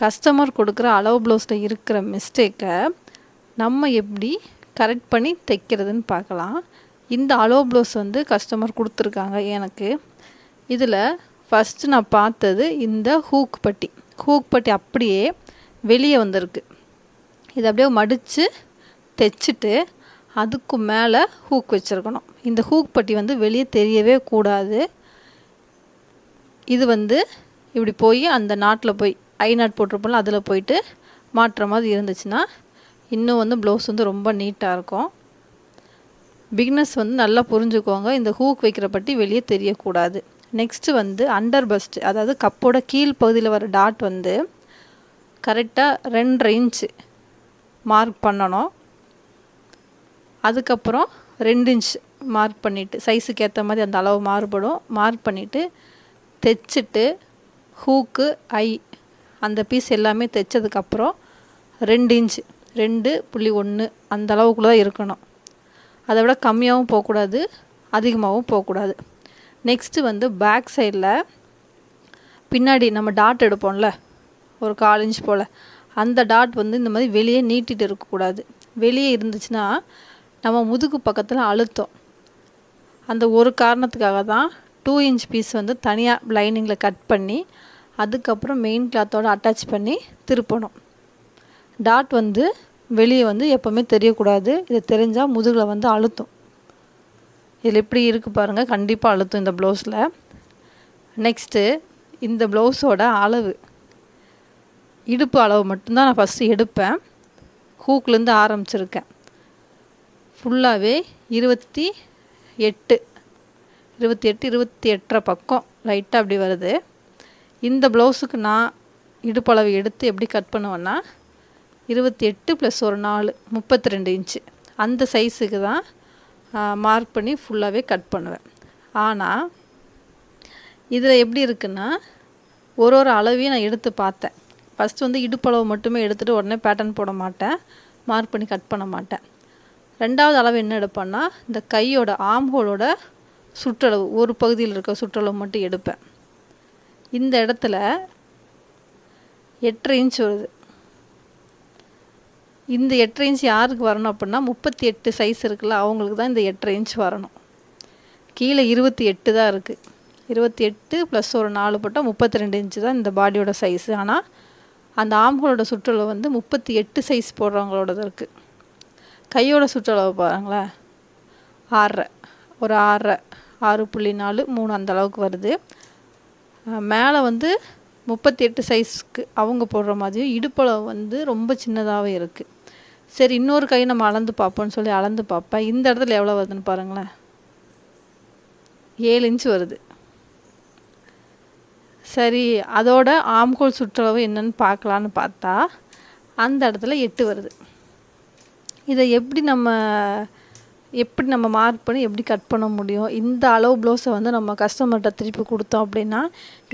Customer கொடுக்குற அளவு ப்ளவுஸில் இருக்கிற மிஸ்டேக்கை நம்ம எப்படி கரெக்ட் பண்ணி தைக்கிறதுன்னு பார்க்கலாம். இந்த அளவு ப்ளவுஸ் வந்து கஸ்டமர் கொடுத்துருக்காங்க எனக்கு. இதில் ஃபஸ்ட்டு நான் பார்த்தது இந்த ஹூக் பட்டி அப்படியே வெளியே வந்திருக்கு. இதை அப்படியே மடித்து தைச்சிட்டு அதுக்கு மேலே ஹூக் வச்சுருக்கணும். இந்த ஹூக் பட்டி வந்து வெளியே தெரியவே கூடாது. இது வந்து இப்படி போய் அந்த நாட்டில் போய் ஐ நாட் போட்டிருப்போம்ல அதில் போயிட்டு மாட்டுற மாதிரி இருந்துச்சுன்னா இன்னும் வந்து ப்ளவுஸ் வந்து ரொம்ப நீட்டாக இருக்கும். பிகினர்ஸ் வந்து நல்லா புரிஞ்சுக்கோங்க, இந்த ஹூக் வைக்கிற பட்டி வெளியே தெரியக்கூடாது. நெக்ஸ்ட்டு வந்து அண்டர் பஸ்ட், அதாவது கப்போட கீழ் பகுதியில் வர டாட் வந்து கரெக்டாக 2.5 இன்ச்சு மார்க் பண்ணணும். அதுக்கப்புறம் 2 இன்ச் மார்க் பண்ணிவிட்டு சைஸுக்கு ஏற்ற மாதிரி அந்த அளவு மாறுபடும். மார்க் பண்ணிவிட்டு தைச்சிட்டு ஹூக்கு ஐ அந்த பீஸ் எல்லாமே தைச்சதுக்கப்புறம் 2 இன்ச்சு 2.1 அந்த அளவுக்குள்ளே தான் இருக்கணும். அதை விட கம்மியாகவும் போகக்கூடாது, அதிகமாகவும் போகக்கூடாது. நெக்ஸ்ட்டு வந்து பேக் சைடில் பின்னாடி நம்ம டாட் எடுப்போம்ல ஒரு 1/4 இன்ச் போல், அந்த டாட் வந்து இந்த மாதிரி வெளியே நீட்டிட்டு இருக்கக்கூடாது. வெளியே இருந்துச்சுன்னா நம்ம முதுகு பக்கத்தில் அழுத்தம். அந்த ஒரு காரணத்துக்காக தான் 2 இன்ச் பீஸ் வந்து தனியாக லைனிங்கில் கட் பண்ணி அதுக்கப்புறம் மெயின் கிளாத்தோடு அட்டாச் பண்ணி திருப்பணும். டாட் வந்து வெளியே வந்து எப்போவுமே தெரியக்கூடாது. இது தெரிஞ்சால் முதுகில் வந்து அழுத்தம். இதில் எப்படி இருக்குது பாருங்கள், கண்டிப்பாக அழுத்தம் இந்த ப்ளவுஸில். நெக்ஸ்ட்டு இந்த ப்ளவுஸோட அளவு, இடுப்பு அளவு மட்டும்தான் நான் ஃபஸ்ட்டு எடுப்பேன். ஹூக்லேருந்து ஆரம்பிச்சிருக்கேன். ஃபுல்லாகவே 28 28.5 பக்கம் லைட்டாக அப்படி வருது. இந்த ப்ளவுஸுக்கு நான் இடுப்பளவு எடுத்து எப்படி கட் பண்ணுவேன்னா 28 + ஒரு 4 32 இன்ச்சு அந்த சைஸுக்கு தான் மார்க் பண்ணி ஃபுல்லாகவே கட் பண்ணுவேன். ஆனால் இதில் எப்படி இருக்குன்னா ஒரு அளவையும் நான் எடுத்து பார்த்தேன். ஃபஸ்ட்டு வந்து இடுப்பளவு மட்டுமே எடுத்துகிட்டு உடனே பேட்டர்ன் போட மாட்டேன், மார்க் பண்ணி கட் பண்ண மாட்டேன். ரெண்டாவது அளவு என்ன எடுப்பேன்னா இந்த கையோட ஆம்ஹோலோட சுற்றளவு, ஒரு பகுதியில் இருக்க சுற்றளவு மட்டும் எடுப்பேன். இந்த இடத்துல 8.5 இன்ச் வருது. இந்த 8.5 இன்ச் யாருக்கு வரணும் அப்படின்னா 38 சைஸ் இருக்குல்ல அவங்களுக்கு தான் இந்த 8.5 இன்ச் வரணும். கீழே 28 தான் இருக்குது. 28 + ஒரு 4 போட்டால் 32 இன்ச்சு தான் இந்த பாடியோட சைஸு. ஆனால் அந்த ஆம்களோட சுற்றளவு வந்து 38 சைஸ் போடுறவங்களோடது இருக்குது. கையோட சுற்றளவு பாருங்களேன், 6.5 ஒரு 6.5 6.4 3 அந்த அளவுக்கு வருது. மேலே வந்து 38 சைஸ்க்கு அவங்க போடுற மாதிரியும் இடுப்பளவு வந்து ரொம்ப சின்னதாகவே இருக்குது. சரி இன்னொரு கை நம்ம அளந்து பார்ப்போம்னு சொல்லி அளந்து பார்ப்பேன். இந்த இடத்துல எவ்வளோ வருதுன்னு பாருங்களேன், 7 இன்ச் வருது. சரி அதோட ஆம்கோல் சுற்றளவு என்னன்னு பார்க்கலான்னு பார்த்தா அந்த இடத்துல 8 வருது. இதை எப்படி நம்ம மார்க் பண்ணி எப்படி கட் பண்ண முடியும்? இந்த அளவு ப்ளவுஸை வந்து நம்ம கஸ்டமர்கிட்ட திருப்பி கொடுத்தோம் அப்படின்னா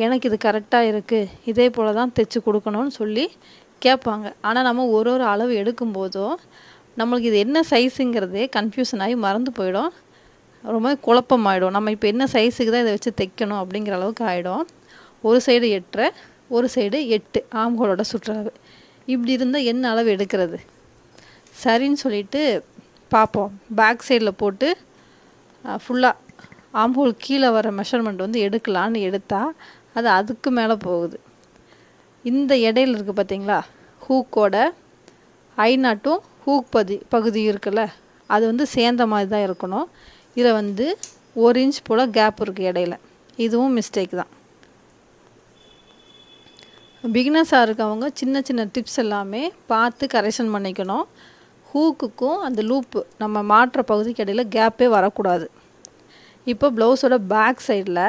எனக்கு இது கரெக்டாக இருக்குது, இதே போல் தான் தைச்சி கொடுக்கணும்னு சொல்லி கேட்பாங்க. ஆனால் நம்ம ஒரு அளவு எடுக்கும்போதும் நம்மளுக்கு இது என்ன சைஸுங்கிறதே கன்ஃபியூஷன் ஆகி மறந்து போயிடும், ரொம்ப குழப்பமாயிடும். நம்ம இப்போ என்ன சைஸுக்கு தான் இதை வச்சு தைக்கணும் அப்படிங்கிற அளவுக்கு ஆகிடும். ஒரு சைடு 8.5 ஒரு சைடு 8 ஆம்ஹோலோட சுற்றளவு. இப்படி இருந்தால் என்ன அளவு எடுக்கிறது? சரின்னு சொல்லிட்டு பார்ப்போம். பேக் சைடில் போட்டு ஃபுல்லாக ஆம்ஹோல் கீழே வர மெஷர்மெண்ட் வந்து எடுக்கலான்னு எடுத்தால் அது அதுக்கு மேலே போகுது. இந்த இடையில இருக்குது பார்த்தீங்களா, ஹூக்கோட ஐ நாட்டும் ஹூக் பகுதி இருக்குல்ல அது வந்து சேர்ந்த மாதிரி தான் இருக்கணும். இதில் வந்து 1 இன்ச் போல் கேப் இருக்குது இடையில. இதுவும் மிஸ்டேக் தான். பிகினர்ஸாக இருக்கவங்க சின்ன சின்ன டிப்ஸ் எல்லாமே பார்த்து கரெக்ஷன் பண்ணிக்கணும். ஹூக்குக்கும் அந்த லூப்பு நம்ம மாட்டுற பகுதிக்கு இடையில கேப்பே வரக்கூடாது. இப்போ ப்ளவுஸோட பேக் சைடில்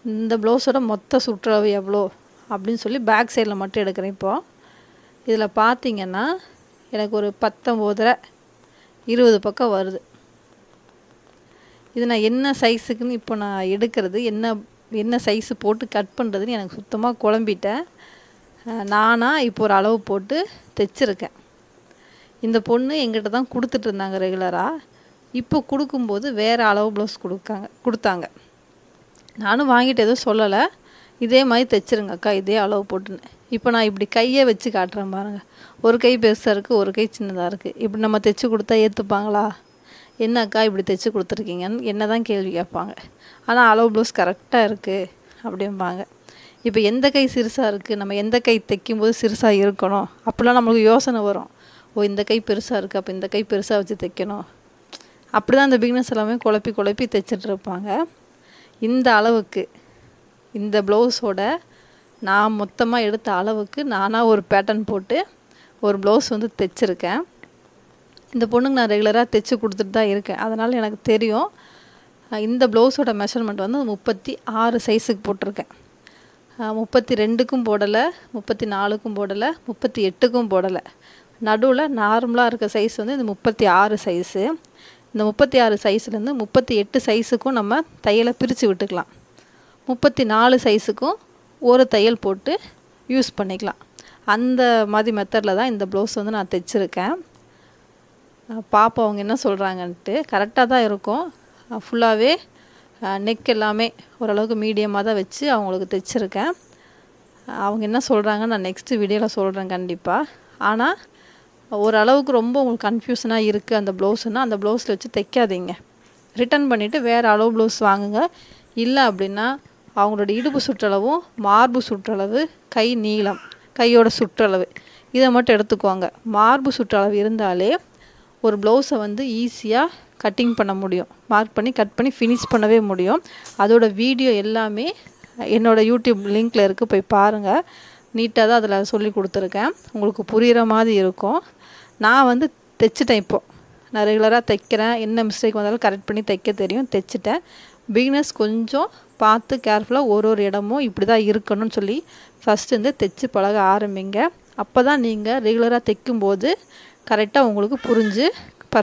இந்த ப்ளவுஸோட மொத்த சுற்றளவு எவ்வளோ அப்படின்னு சொல்லி பேக் சைடில் மட்டும் எடுக்கிறேன். இப்போது இதில் பார்த்திங்கன்னா எனக்கு ஒரு 19.5 20 பக்கம் வருது. இது நான் என்ன சைஸுக்குன்னு இப்போ நான் எடுக்கிறது, என்ன சைஸு போட்டு கட் பண்ணுறதுன்னு எனக்கு சுத்தமாக குழம்பிட்டேன். நானாக இப்போ ஒரு அளவு போட்டு தைச்சிருக்கேன். இந்த பொண்ணு எங்கிட்ட தான் கொடுத்துட்டு இருந்தாங்க ரெகுலராக. இப்போ கொடுக்கும்போது வேறு அளவு ப்ளவுஸ் கொடுத்தாங்க. நானும் வாங்கிட்டு எதுவும் சொல்லலை, இதே மாதிரி தைச்சிருங்க அக்கா இதே அளவு போட்டுன்னு. இப்போ நான் இப்படி கையை வச்சு காட்டுறேன் பாருங்கள். ஒரு கை பெருசாக இருக்குது, ஒரு கை சின்னதாக இருக்குது. இப்படி நம்ம தைச்சி கொடுத்தா ஏற்றுப்பாங்களா? என்னக்கா இப்படி தைச்சி கொடுத்துருக்கீங்கன்னு என்ன தான் கேள்வி கேட்பாங்க. ஆனால் அளவு ப்ளவுஸ் கரெக்டாக இருக்குது அப்படிம்பாங்க. இப்போ எந்த கை சிறுசாக இருக்குது, நம்ம எந்த கை தைக்கும்போது சிறுசாக இருக்கணும் அப்படிலாம் நம்மளுக்கு யோசனை வரும். ஓ இந்த கை பெருசாக இருக்குது, அப்போ இந்த கை பெருசாக வச்சு தைக்கணும். அப்படி தான் அந்த பிகினர்ஸ் எல்லாமே குழப்பி குழப்பி தைச்சிட்ருப்பாங்க. இந்த அளவுக்கு இந்த ப்ளவுஸோட நான் மொத்தமாக எடுத்த அளவுக்கு நானாக ஒரு பேட்டர்ன் போட்டு ஒரு ப்ளவுஸ் வந்து தைச்சிருக்கேன். இந்த பொண்ணுக்கு நான் ரெகுலராக தைச்சி கொடுத்துட்டு தான் இருக்கேன், அதனால் எனக்கு தெரியும். இந்த ப்ளவுஸோட மெஷர்மெண்ட் வந்து 36 சைஸுக்கு போட்டிருக்கேன். 32க்கும் போடலை, 34க்கும் போடலை, 38க்கும் போடலை. நடுவில் நார்மலாக இருக்க சைஸ் வந்து இந்த 36 சைஸு. இந்த 36 சைஸ்லேருந்து 38 சைஸுக்கும் நம்ம தையலை பிரித்து விட்டுக்கலாம். 34 சைஸுக்கும் ஒரு தையல் போட்டு யூஸ் பண்ணிக்கலாம். அந்த மாதிரி மெத்தடில் தான் இந்த ப்ளவுஸ் வந்து நான் தைச்சிருக்கேன். பாப்பா அவங்க என்ன சொல்கிறாங்கன்ட்டு கரெக்டாக தான் இருக்கும். ஃபுல்லாகவே நெக் எல்லாமே ஓரளவுக்கு மீடியமாக தான் வச்சு அவங்களுக்கு தைச்சிருக்கேன். அவங்க என்ன சொல்கிறாங்கன்னு நான் நெக்ஸ்ட்டு வீடியோவில் சொல்கிறேன் கண்டிப்பாக. ஆனால் ஓரளவுக்கு ரொம்ப உங்களுக்கு கன்ஃபியூஷனாக இருக்குது அந்த ப்ளவுஸுனால் அந்த ப்ளவுஸில் வச்சு தைக்காதீங்க. ரிட்டன் பண்ணிவிட்டு வேறு அளவு ப்ளவுஸ் வாங்குங்க. இல்லை அப்படின்னா அவங்களோட இடுப்பு சுற்றளவும் மார்பு சுற்றளவு, கை நீளம், கையோட சுற்றளவு இதை மட்டும் எடுத்துக்கோங்க. மார்பு சுற்றளவு இருந்தாலே ஒரு ப்ளவுஸை வந்து ஈஸியாக கட்டிங் பண்ண முடியும். மார்க் பண்ணி கட் பண்ணி ஃபினிஷ் பண்ணவே முடியும். அதோட வீடியோ எல்லாமே என்னோடய யூடியூப் லிங்க்கில் இருக்குது, போய் பாருங்கள். நீட்டாக தான் அதில் சொல்லி கொடுத்துருக்கேன், உங்களுக்கு புரிகிற மாதிரி இருக்கும். நான் வந்து தைச்சிட்டேன். இப்போது நான் ரெகுலராக தைக்கிறேன், என்ன மிஸ்டேக் வந்தாலும் கரெக்ட் பண்ணி தைக்க தெரியும், தைச்சிட்டேன். பிகினர்ஸ் கொஞ்சம் பார்த்து கேர்ஃபுல்லாக ஒரு இடமும் இப்படி தான் இருக்கணும்னு சொல்லி ஃபஸ்ட்டு வந்து தைச்சி பழக ஆரம்பிங்க. அப்போ தான் நீங்கள் ரெகுலராக தைக்கும்போது கரெக்டாக உங்களுக்கு புரிஞ்சு